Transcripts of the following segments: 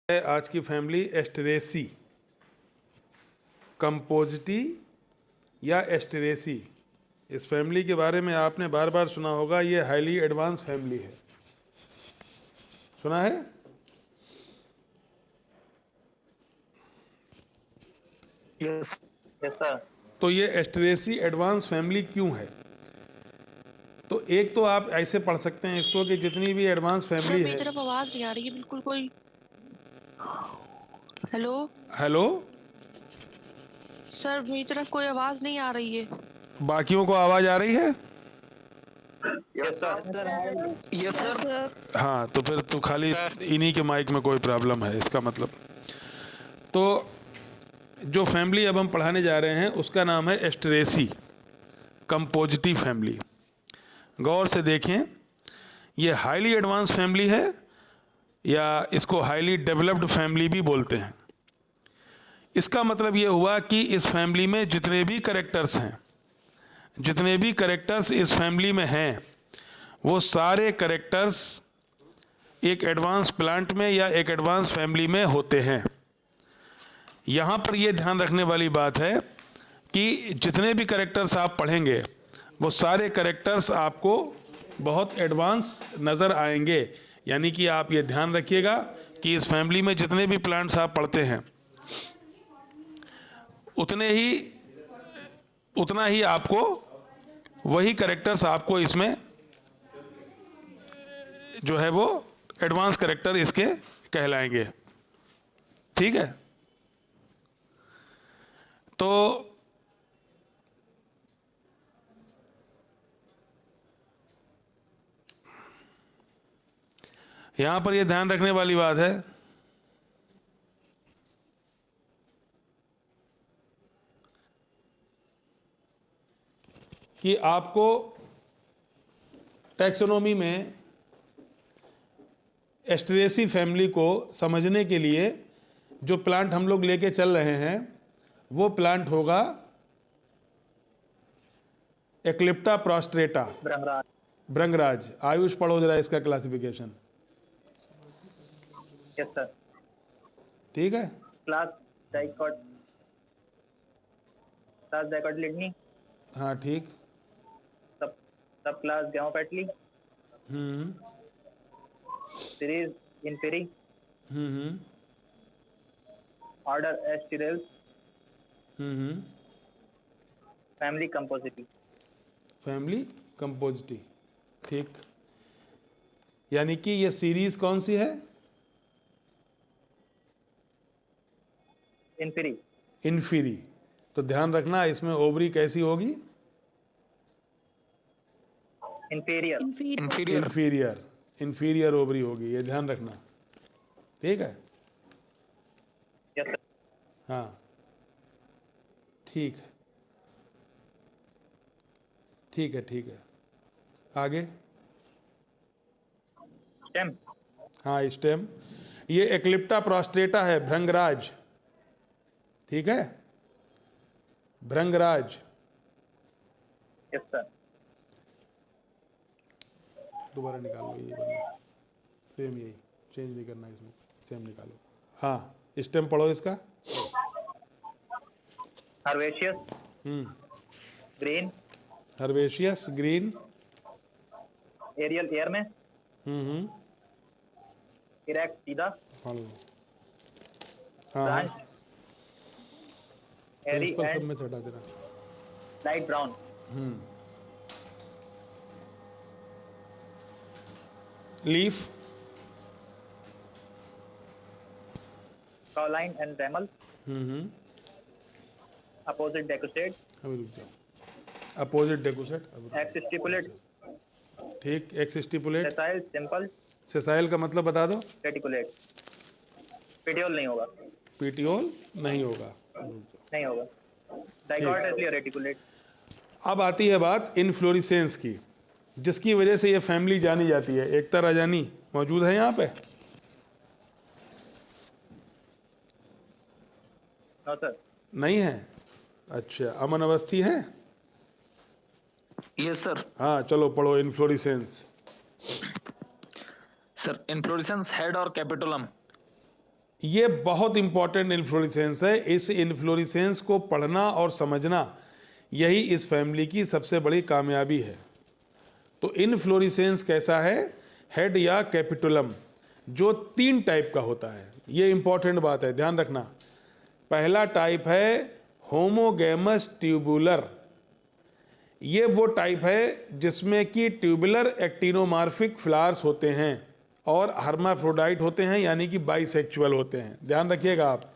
है आज की फैमिली एस्टेरेसी, कंपोजिटी या एस्टेरेसी। इस फैमिली के बारे में आपने बार बार सुना होगा। ये हाईली एडवांस फैमिली है, सुना है? Yes sir. तो ये एस्टेरेसी एडवांस फैमिली क्यों है? तो एक तो आप ऐसे पढ़ सकते हैं इसको कि जितनी भी एडवांस सर फैमिली मेरी है। तरफ आवाज नहीं आ रही है बिल्कुल कोई। हेलो हेलो, सर, मेरी तरफ कोई आवाज नहीं आ रही है। बाकियों को आवाज आ रही है? Yes sir. Yes sir. हाँ, तो फिर तो खाली इन्हीं के माइक में कोई प्रॉब्लम है इसका मतलब। तो जो फैमिली अब हम पढ़ाने जा रहे हैं उसका नाम है एस्टेरेसी, कंपोजिटिव फैमिली। गौर से देखें, ये हाईली एडवांस फैमिली है या इसको हाईली डेवलप्ड फैमिली भी बोलते हैं। इसका मतलब ये हुआ कि इस फैमिली में जितने भी कैरेक्टर्स इस फैमिली में हैं, वो सारे कैरेक्टर्स एक एडवांस प्लांट में या एक एडवांस फैमिली में होते हैं। यहाँ पर ये ध्यान रखने वाली बात है कि जितने भी कैरेक्टर्स आप पढ़ेंगे वो सारे कैरेक्टर्स आपको बहुत एडवांस नज़र आएंगे। यानी कि आप ये ध्यान रखिएगा कि इस फैमिली में जितने भी प्लांट्स आप पढ़ते हैं उतना ही आपको वही कैरेक्टर्स आपको इसमें जो है वो एडवांस कैरेक्टर इसके कहलाएंगे। ठीक है? तो यहां पर यह ध्यान रखने वाली बात है कि आपको टैक्सोनॉमी में एस्टेरेसी फैमिली को समझने के लिए जो प्लांट हम लोग लेके चल रहे हैं वो प्लांट होगा एक्लिप्टा प्रोस्ट्रेटा, भृंगराज। आयुष पढ़ो जरा इसका क्लासिफिकेशन। Yes sir. ठीक है? Class dicotyledonae. हाँ, ठीक। Sub subclass gamopetalae. Series inferae. Hmm order asterales. Family compositae. Family compositae, ठीक। यानी कि ये सीरीज कौन सी है? इनफेरी। इन्फीरी। तो ध्यान रखना इसमें ओवरी कैसी होगी? इंफीरियर। इंफीरियर। इंफीरियर ओवरी होगी, ये ध्यान रखना। ठीक है? Yes sir. हाँ, ठीक है, ठीक है, ठीक है। आगे। स्टेम। हाँ, स्टेम। ये एक्लिप्टा प्रोस्ट्रेटा है, भृंगराज। ठीक है? भृंगराज। Yes sir. दोबारा निकाल लो ये वाला, सेम यही, चेंज नहीं करना इसमें, सेम निकालो। हाँ, स्टेम पढ़ो इसका। Herbaceous green. Herbaceous green. Aerial air में। इरेक्ट सीधा। फॉलो। हाँ, ब्रांच एरी प्रिंसिपल सब एंड में से हटा देना। Light brown. Leaf. Cauline and ramal. Opposite decussate. अभी रुक जाओ, अपोजिट डेकोसेट। Exstipulate. ठीक, exstipulate. Sessile simple. Sessile का मतलब बता दो। रेटिकुलेट। पेटियोल नहीं होगा। पीटियोल नहीं होगा। नहीं होगा। डाइकॉट इसलिए रेटिकुलेट। अब आती है बात इनफ्लोरेसेंस की, जिसकी वजह से ये फैमिली जानी जाती है। एकता राजानी मौजूद है यहाँ पे? No sir. नहीं है? अच्छा, अमन अवस्थी है? Yes sir. हाँ, चलो पढ़ो इनफ्लोरेसेंस। सर इन्फ्लोरेसेंस हेड और कैपिटुलम ये बहुत इंपॉर्टेंट इन्फ्लोरेसेंस है। इस इन्फ्लोरेसेंस को पढ़ना और समझना यही इस फैमिली की सबसे बड़ी कामयाबी है। तो इन्फ्लोरेसेंस कैसा है? हेड या कैपिटुलम, जो 3 टाइप का होता है। ये इंपॉर्टेंट बात है, ध्यान रखना। पहला टाइप है होमोगैमस ट्यूबुलर। ये वो टाइप है जिसमें कि ट्यूबुलर एक्टिनोमार्फिक फ्लावर्स होते हैं और हर्माफ्रोडाइट होते हैं, यानी कि बाइसेक्सुअल होते हैं। ध्यान रखिएगा आप,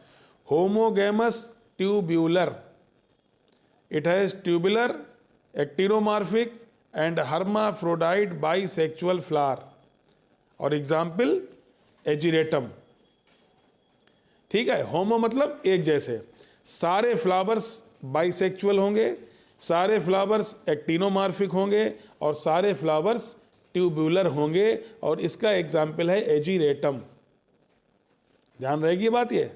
homogamous tubular, it has tubular actinomorphic and hermaphrodite bisexual flower. और एग्जाम्पल एजिरेटम। ठीक है, होमो मतलब एक जैसे, सारे फ्लावर्स बाइसेक्सुअल होंगे, सारे फ्लावर्स एक्टिनोमार्फिक होंगे और सारे फ्लावर्स ट्यूबुलर होंगे। और इसका एग्जाम्पल है एजिरेटम। ध्यान रहेगी बात ये।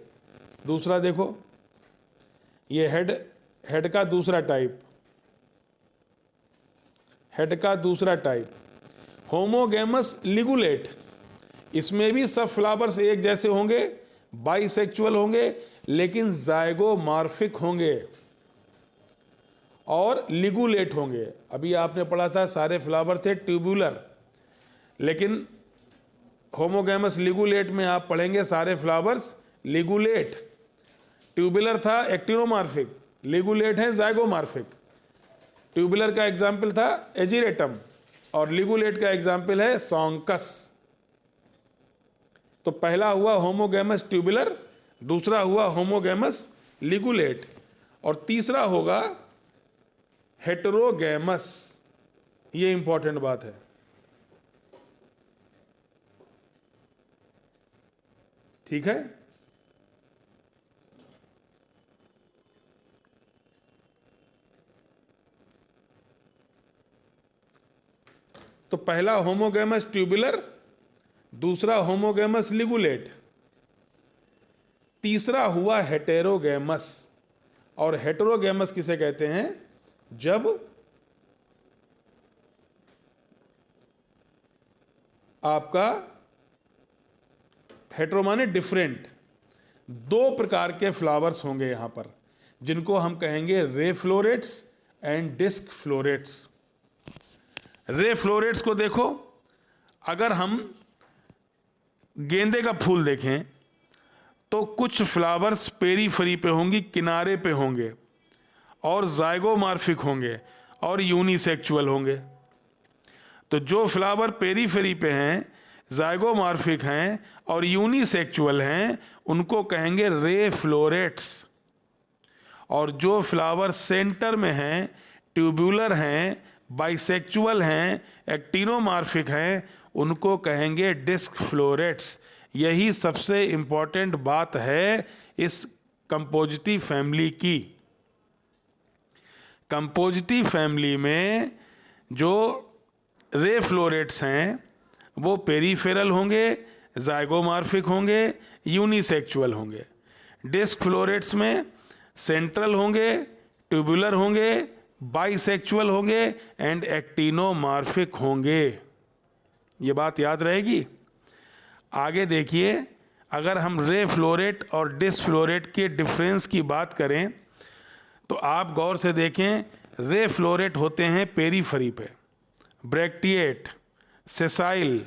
दूसरा देखो, ये हेड का दूसरा टाइप, हेड का दूसरा टाइप होमोगैमस लिगुलेट। इसमें भी सब फ्लावर्स एक जैसे होंगे, बाइसेक्सुअल होंगे, लेकिन जाइगोमॉर्फिक होंगे और लिगुलेट होंगे। अभी आपने पढ़ा था सारे फ्लावर थे ट्यूबुलर, लेकिन होमोगैमस लिगुलेट में आप पढ़ेंगे सारे फ्लावर्स लिगुलेट। ट्यूबुलर था एक्टिनोमार्फिक, लिगुलेट है जाइगोमॉर्फिक। ट्यूबुलर का एग्जाम्पल था एजिरेटम और लिगुलेट का एग्जाम्पल है सॉन्कस। तो पहला हुआ होमोगैमस ट्यूबुलर, दूसरा हुआ होमोगैमस लिगुलेट, और तीसरा होगा हेटेरोगैमस। ये इंपॉर्टेंट बात है। ठीक है, तो पहला होमोगैमस ट्यूबुलर, दूसरा होमोगैमस लिगुलेट, तीसरा हुआ हेटेरोगैमस। और हेटेरोगैमस किसे कहते हैं? जब आपका हेटेरो माने डिफरेंट, 2 प्रकार के फ्लावर्स होंगे यहां पर, जिनको हम कहेंगे ray florets and disc florets. Ray florets को देखो, अगर हम गेंदे का फूल देखें तो कुछ फ्लावर्स पेरीफेरी पे होंगी, किनारे पे होंगे, और जाइगोमॉर्फिक होंगे और यूनिसेक्सुअल होंगे। तो जो फ्लावर पेरीफेरी पे हैं, जाइगोमॉर्फिक हैं और यूनिसेक्सुअल हैं, उनको कहेंगे रे फ्लोरेट्स। और जो फ्लावर सेंटर में हैं, ट्यूबुलर हैं, बाइसेक्सुअल हैं, एक्टिनोमार्फिक हैं, उनको कहेंगे डिस्क फ्लोरेट्स। यही सबसे इंपॉर्टेंट बात है इस कंपोजिटिव फैमिली की। कंपोजिटिव फैमिली में जो रे फ्लोरेट्स हैं वो पेरीफेरल होंगे, जाइगोमॉर्फिक होंगे, यूनिसेक्सुअल होंगे। डिस्क फ्लोरेट्स में सेंट्रल होंगे, ट्यूबुलर होंगे, बाइसेक्सुअल होंगे एंड एक्टिनोमार्फिक होंगे। ये बात याद रहेगी। आगे देखिए, अगर हम रे फ्लोरेट और डिस्क फ्लोरेट के डिफरेंस की बात करें तो आप गौर से देखें, रे फ्लोरेट होते हैं पेरीफेरी पे, bracteate, sessile,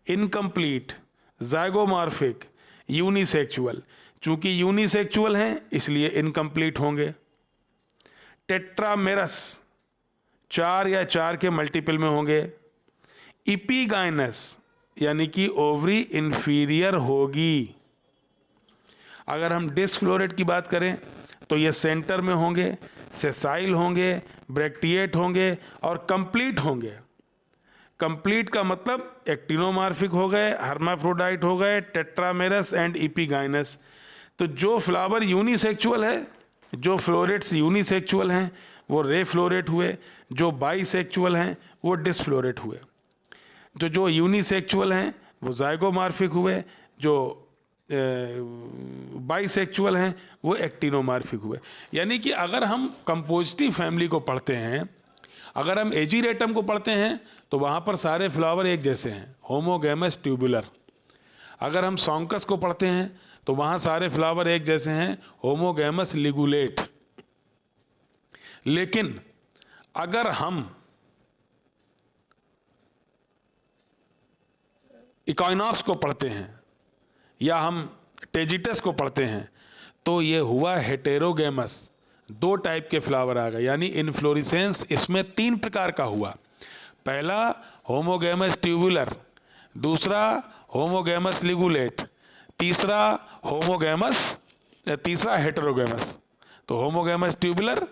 incomplete, zygomorphic, unisexual. चूंकि यूनिसेक्सुअल हैं इसलिए इनकम्प्लीट होंगे। टेट्रामेरस 4 या 4 के मल्टीपल में होंगे। इपीगाइनस यानी कि ओवरी इंफीरियर होगी। अगर हम डिस्क फ्लोरेट की बात करें तो ये सेंटर में होंगे, सेसाइल होंगे, ब्रैक्टिएट होंगे और कंप्लीट होंगे। कंप्लीट का मतलब एक्टिनोमार्फिक हो गए, हर्माफ्रोडाइट हो गए, टेट्रामेरस एंड इपीगाइनस। तो जो फ्लावर यूनिसेक्सुअल है, जो फ्लोरेट्स यूनिसेक्सुअल हैं वो रे फ्लोरेट हुए, जो बाइसेक्सुअल हैं वो डिस्क फ्लोरेट हुए। जो यूनिसेक्सुअल हैं वो जाइगोमॉर्फिक हुए, जो बाइसेक्सुअल हैं वो एक्टिनोमार्फिक हुए। यानी कि अगर हम कंपोजिटिव फैमिली को पढ़ते हैं, अगर हम एजिरेटम को पढ़ते हैं तो वहाँ पर सारे फ्लावर एक जैसे हैं, होमोगैमस ट्यूबुलर। अगर हम सॉन्कस को पढ़ते हैं तो वहाँ सारे फ्लावर एक जैसे हैं, होमोगैमस लिगुलेट। लेकिन अगर हम इक्विनॉक्स को पढ़ते हैं या हम टेजिटस को पढ़ते हैं तो ये हुआ हेटेरोगैमस, 2 टाइप के फ्लावर आ गए, यानी इनफ्लोरेसेंस इसमें 3 प्रकार का हुआ। पहला होमोगैमस ट्यूबुलर, दूसरा होमोगैमस लिगुलेट, तीसरा हेटेरोगैमस। तो होमोगैमस ट्यूबुलर,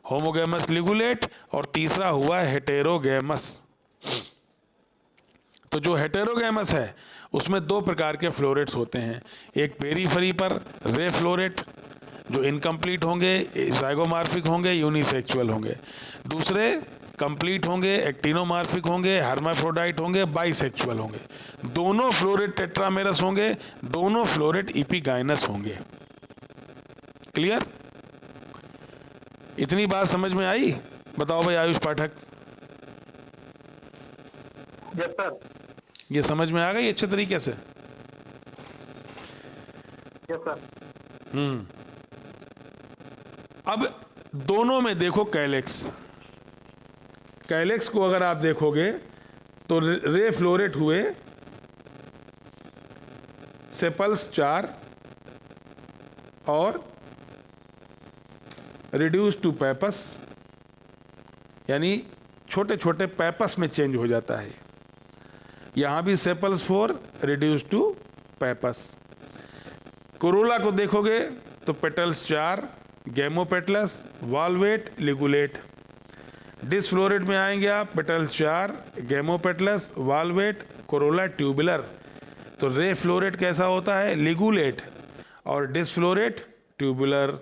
होमोगैमस लिगुलेट और तीसरा हुआ हेटेरोगैमस। तो जो हेटेरोगैमस है उसमें 2 प्रकार के फ्लोरेट्स होते हैं, एक पेरीफेरी पर रे फ्लोरेट जो इनकम्प्लीट होंगे, जाइगोमॉर्फिक होंगे, यूनिसेक्सुअल होंगे। दूसरे कंप्लीट होंगे, एक्टिनोमॉर्फिक होंगे, हर्माफ्रोडाइट होंगे, बाइसेक्सुअल होंगे। दोनों फ्लोरेट टेट्रामेरस होंगे, दोनों फ्लोरेट इपिगाइनस होंगे। क्लियर? इतनी बात समझ में आई? बताओ भाई आयुष पाठक, यस सर। ये समझ में आ गई अच्छे तरीके से? Yes sir. अब दोनों में देखो कैलेक्स को अगर आप देखोगे तो रे फ्लोरेट हुए सेपल्स 4 और रिड्यूस टू पैपस, यानी छोटे छोटे पैपस में चेंज हो जाता है। यहां भी सेपल्स 4 रिड्यूस टू पैपस। कोरोला को देखोगे तो petals 4, gamopetalous, valvate, ligulate. Disc floret में आएंगे आप, petals 4, gamopetalous, valvate, Corolla tubular. तो रे फ्लोरेट कैसा होता है? लिगुलेट और डिसफ्लोरेट ट्यूबुलर।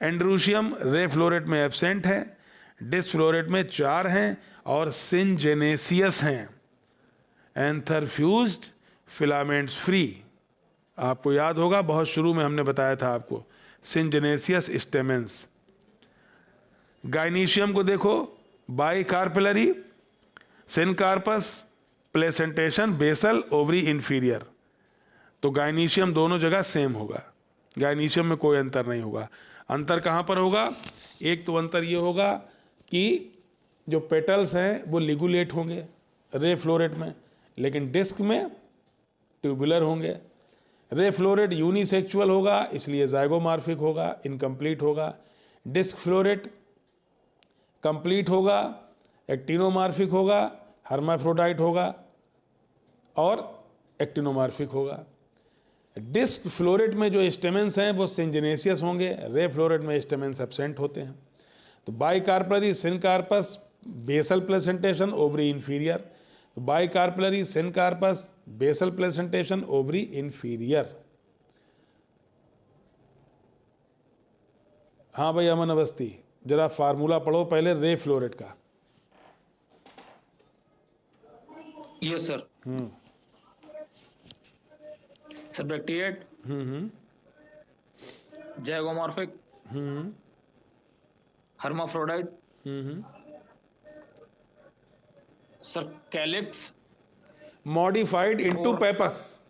एंड्रूशियम रे फ्लोरेट में एब्सेंट है, डिसफ्लोरेट में 4 हैं और सिंजेनेसियस हैं। एंथरफ्यूज्ड, फिलामेंट्स फ्री। आपको याद होगा बहुत शुरू में हमने बताया था आपको, सिंजेनेसियस स्टेमेंस। गाइनीशियम को देखो, bicarpellary, syncarpous, placentation, basal, ovary inferior. तो गाइनीशियम दोनों जगह सेम होगा, गाइनीशियम में कोई अंतर नहीं होगा। अंतर कहाँ पर होगा? एक तो अंतर ये होगा कि जो पेटल्स हैं वो लिगुलेट होंगे रे फ्लोरेट में, लेकिन डिस्क में ट्यूबुलर होंगे। रे फ्लोरेट यूनिसेक्सुअल होगा, इसलिए जाइगोमॉर्फिक होगा, इनकम्प्लीट होगा। डिस्क फ्लोरेट कंप्लीट होगा, एक्टिनोमॉर्फिक होगा, हर्माफ्रोडाइट होगा और एक्टिनोमॉर्फिक होगा। डिस्क फ्लोरेट में जो स्टेमेंस हैं वो सिंजेनेसियस होंगे, रे फ्लोरेट में स्टेमेंस एब्सेंट होते हैं। तो bicarpellary, syncarpous, basal placentation, ovary inferior. Bicarpellary, syncarpous, basal placentation, ovary inferior. हाँ भाई अमन अवस्थी, जरा फार्मूला पढ़ो पहले रे फ्लोरेट का। Yes sir. Bracteate, zygomorphic, hermaphrodite, sir calyx, modified into pappus,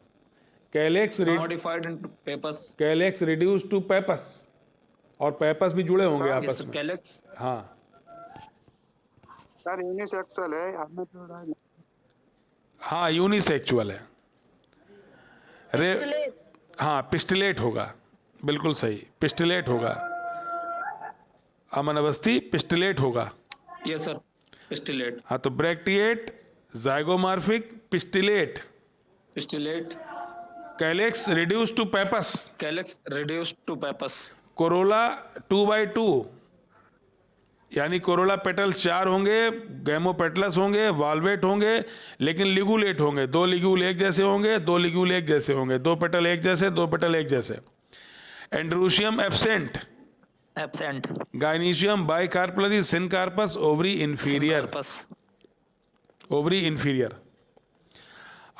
modified into pappus, calyx reduce to pappus, और pappus भी जुड़े होंगे आपस में। कैलिक्स। हाँ सर यूनिसेक्सुअल है, हर्माफ्रोडाइट। हाँ यूनिसेक्सुअल है। रे हाँ पिस्टिलेट होगा, बिल्कुल सही, पिस्टिलेट होगा। अमन अवस्थी, पिस्टिलेट होगा। Yes sir, pistillate. हाँ तो bracteate, zygomorphic, pistillate, calyx reduce to pappus, calyx reduce to pappus. Corolla 2/2, यानी कोरोला पेटल्स 4 होंगे, गैमोपेटलस होंगे, वाल्वेट होंगे, लेकिन लिगुलेट होंगे। 2 लिग्यूल एक जैसे होंगे, 2 लिग्यूल एक जैसे होंगे, 2 पेटल एक जैसे, 2 पेटल एक जैसे। Androecium absent, gynoecium bicarpellary, syncarpous, ovary inferior, ovary inferior.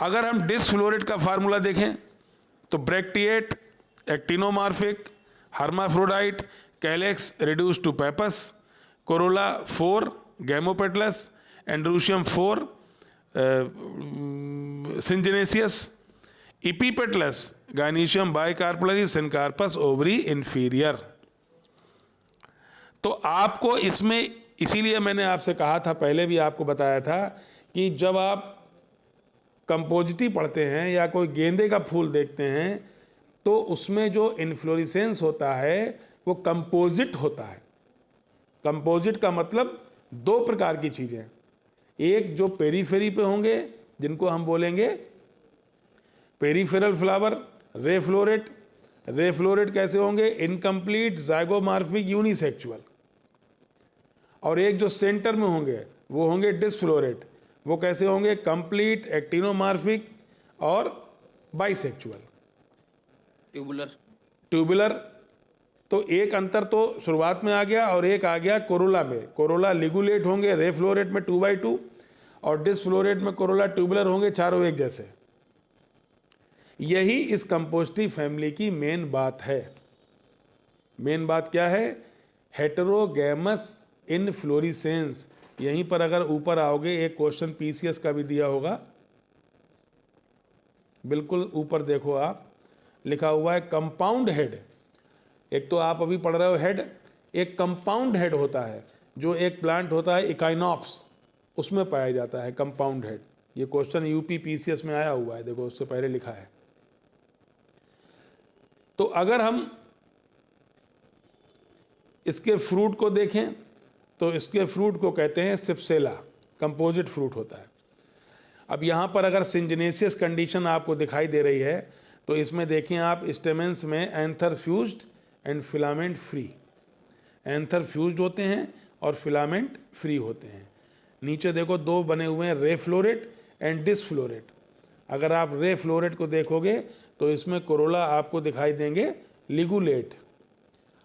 अगर हम डिसफ्लोरेट का फार्मूला देखें तो bracteate, actinomorphic, hermaphrodite, calyx reduce to pappus, corolla 4, gamopetalous, androecium 4, syngenesious, epipetalous, gynoecium bicarpellary, syncarpous ovary inferior. तो आपको इसमें, इसीलिए मैंने आपसे कहा था, पहले भी आपको बताया था कि जब आप कंपोजिटी पढ़ते हैं या कोई गेंदे का फूल देखते हैं तो उसमें जो इन्फ्लोरेसेंस होता है वो कंपोजिट होता है। कंपोजिट का मतलब दो प्रकार की चीज़ें, एक जो पेरीफेरी पे होंगे जिनको हम बोलेंगे पेरीफेरल फ्लावर, रे फ्लोरेट। रे फ्लोरेट कैसे होंगे? Incomplete zygomorphic unisexual. और एक जो सेंटर में होंगे वो होंगे डिस्फ्लोरेट। वो कैसे होंगे? कंप्लीट एक्टिनोमार्फिक और बाइसेक्सुअल। ट्यूबुलर। ट्यूबुलर। तो एक अंतर तो शुरुआत में आ गया और एक आ गया कोरोला में। कोरोला लिगुलेट होंगे रे फ्लोरेट में 2x2 और डिस्फ्लोरेट में कोरोला ट्यूबुलर होंगे, चारों एक जैसे। यही इस कंपोजिटिव फैमिली की मेन बात है। मेन बात क्या है? हेटेरोगैमस इनफ्लोरेसेंस। यहीं पर अगर ऊपर आओगे, एक क्वेश्चन पीसीएस का भी दिया होगा, बिल्कुल ऊपर देखो आप, लिखा हुआ है कंपाउंड हेड। एक तो आप अभी पढ़ रहे हो हेड, एक कंपाउंड हेड होता है जो एक प्लांट होता है इकाइनॉप्स, उसमें पाया जाता है कंपाउंड हेड। ये क्वेश्चन यूपी पीसीएस में आया हुआ है, देखो उससे पहले लिखा है। तो अगर हम इसके फ्रूट को देखें तो इसके फ्रूट को कहते हैं सिप्सेला, कंपोजिट फ्रूट होता है। अब यहाँ पर अगर सिंजिनेसियस कंडीशन आपको दिखाई दे रही है तो इसमें देखिए आप, स्टेमेंस में anther fused and filament free. Anther fused होते हैं और फिलामेंट फ्री होते हैं। नीचे देखो दो बने हुए हैं, रे फ्लोरेट एंड डिस्फ्लोरेट। अगर आप रे फ्लोरेट को देखोगे तो इसमें कोरोला आपको दिखाई देंगे लिगुलेट,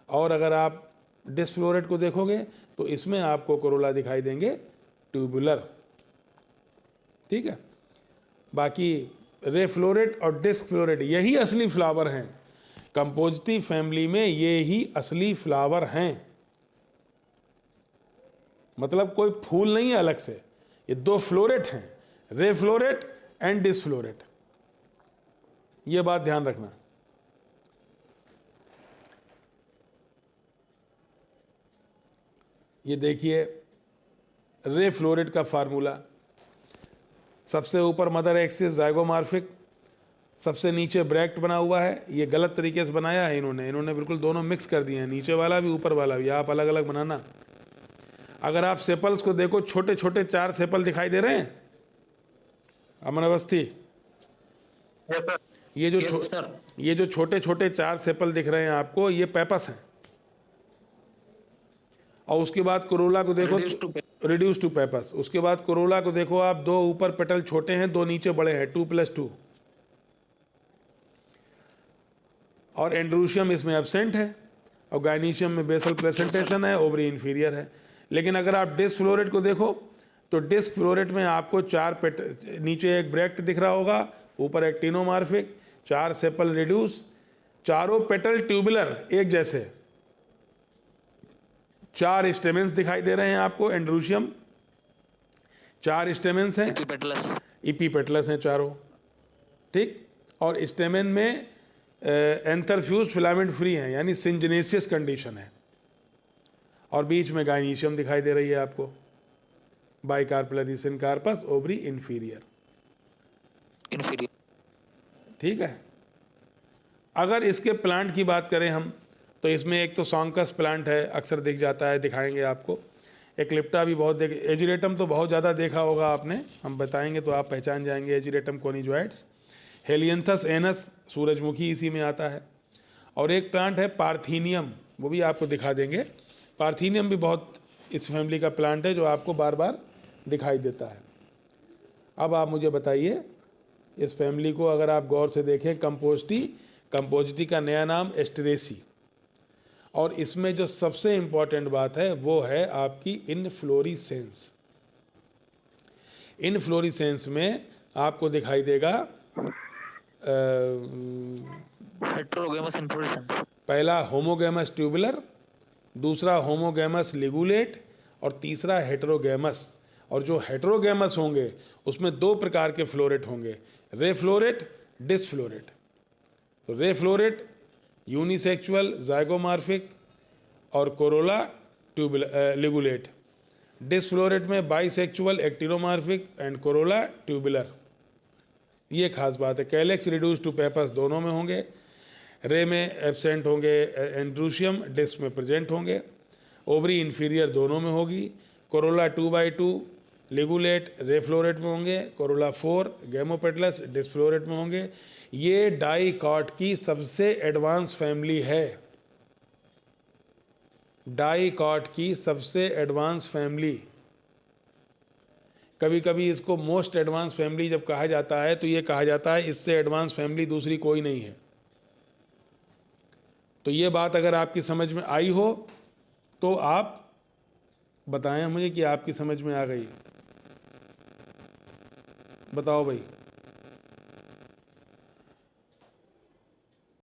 और अगर आप डिस्फ्लोरेट को देखोगे तो इसमें आपको कोरोला दिखाई देंगे ट्यूबुलर। ठीक है। बाकी रे फ्लोरेट और डिस्क फ्लोरेट यही असली फ्लावर हैं कंपोजिटिव फैमिली में, ये ही असली फ्लावर हैं। मतलब कोई फूल नहीं है अलग से, ये दो फ्लोरेट हैं, रे फ्लोरेट एंड डिस्फ्लोरेट। ये बात ध्यान रखना। ये देखिए रे फ्लोरेट का फार्मूला, सबसे ऊपर मदर एक्सिस जाइगोमार्फिक, सबसे नीचे ब्रैक्ट बना हुआ है। ये गलत तरीके से बनाया है इन्होंने बिल्कुल दोनों मिक्स कर दिए हैं, नीचे वाला भी ऊपर वाला भी, आप अलग अलग बनाना। अगर आप सेपल्स को देखो, छोटे छोटे 4 सेपल दिखाई दे रहे हैं अमन अवस्थी। ये जो छोटे छोटे 4 सेपल दिख रहे हैं आपको, ये पेपस हैं। और उसके बाद कोरोला को देखो, रिड्यूस टू पेपस। उसके बाद कोरोला को देखो आप, 2 ऊपर पेटल छोटे हैं, 2 नीचे बड़े हैं, 2+2। और एंड्रूशियम इसमें एब्सेंट है और गायनीशियम में बेसल प्रेजेंटेशन है, ओवरी इंफीरियर है। लेकिन अगर आप डिस्क फ्लोरेट को देखो तो डिस्क फ्लोरेट में आपको 4 पेटल, नीचे एक ब्रैक्ट दिख रहा होगा, ऊपर एक्टिनोमार्फिक, 4 सेपल रिड्यूस, चारों पेटल ट्यूबुलर एक जैसे, 4 स्टेमेंस दिखाई दे रहे हैं आपको। एंड्रूशियम 4 स्टेमेंस हैं, इपीपेटलस हैं चारों। ठीक। और स्टेमेन में एंथरफ्यूज फिलामेंट फ्री हैं, यानी सिंजिनेसियस कंडीशन है। और बीच में गायनीशियम दिखाई दे रही है आपको, बाइकार्पलरी, सिनकार्पस ओवरी इंफीरियर। ठीक है। अगर इसके प्लांट की बात करें हम तो इसमें एक तो सॉन्कस प्लांट है, अक्सर दिख जाता है, दिखाएंगे आपको। एक्लिप्टा भी बहुत देखे, एजुरेटम तो बहुत ज़्यादा देखा होगा आपने, हम बताएंगे तो आप पहचान जाएंगे। एजुरेटम कोनिजोइड्स, हेलियंथस एनस, सूरजमुखी इसी में आता है। और एक प्लांट है पार्थीनियम, वो भी आपको दिखा देंगे। पार्थीनियम भी बहुत इस फैमिली का प्लांट है जो आपको बार बार दिखाई देता है। अब आप मुझे बताइए, इस फैमिली को अगर आप गौर से देखें, कंपोजिटी का नया नाम एस्टेरेसी। और इसमें जो सबसे इम्पॉर्टेंट बात है वो है आपकी इनफ्लोरेसेंस। इनफ्लोरेसेंस में आपको दिखाई देगा हेटेरोगेमस इन्फ्लोरेसेंस। पहला होमोगेमस ट्यूबुलर, दूसरा होमोगेमस लिगुलेट और तीसरा हेटेरोगेमस। और जो हेटेरोगेमस होंगे उसमें 2 प्रकार के फ्लोरेट होंगे, रे फ्लोरेट डिसफ्लोरेट। तो रेफ्लोरेट यूनिसेक्सुअल जाइगोमॉर्फिक और कोरोला लिगुलेट। डिसफ्लोरेट में bisexual actinomorphic and corolla tubular. ये खास बात है। कैलेक्स रिड्यूस टू पेपस दोनों में होंगे, रे में एब्सेंट होंगे, एंड्रूशियम डिस्क में प्रेजेंट होंगे, ओवरी इन्फीरियर दोनों में होगी, कोरोला 2/2 लिगुलेट रेफ्लोरेट में होंगे, कोरोला 4 गैमोपेटलस डिसफ्लोरेट में होंगे। ये डाइकॉट की सबसे एडवांस फैमिली है, डाइकॉट की सबसे एडवांस फैमिली। कभी कभी इसको मोस्ट एडवांस फैमिली जब कहा जाता है तो ये कहा जाता है इससे एडवांस फैमिली दूसरी कोई नहीं है। तो ये बात अगर आपकी समझ में आई हो तो आप बताएं मुझे कि आपकी समझ में आ गई। बताओ भाई।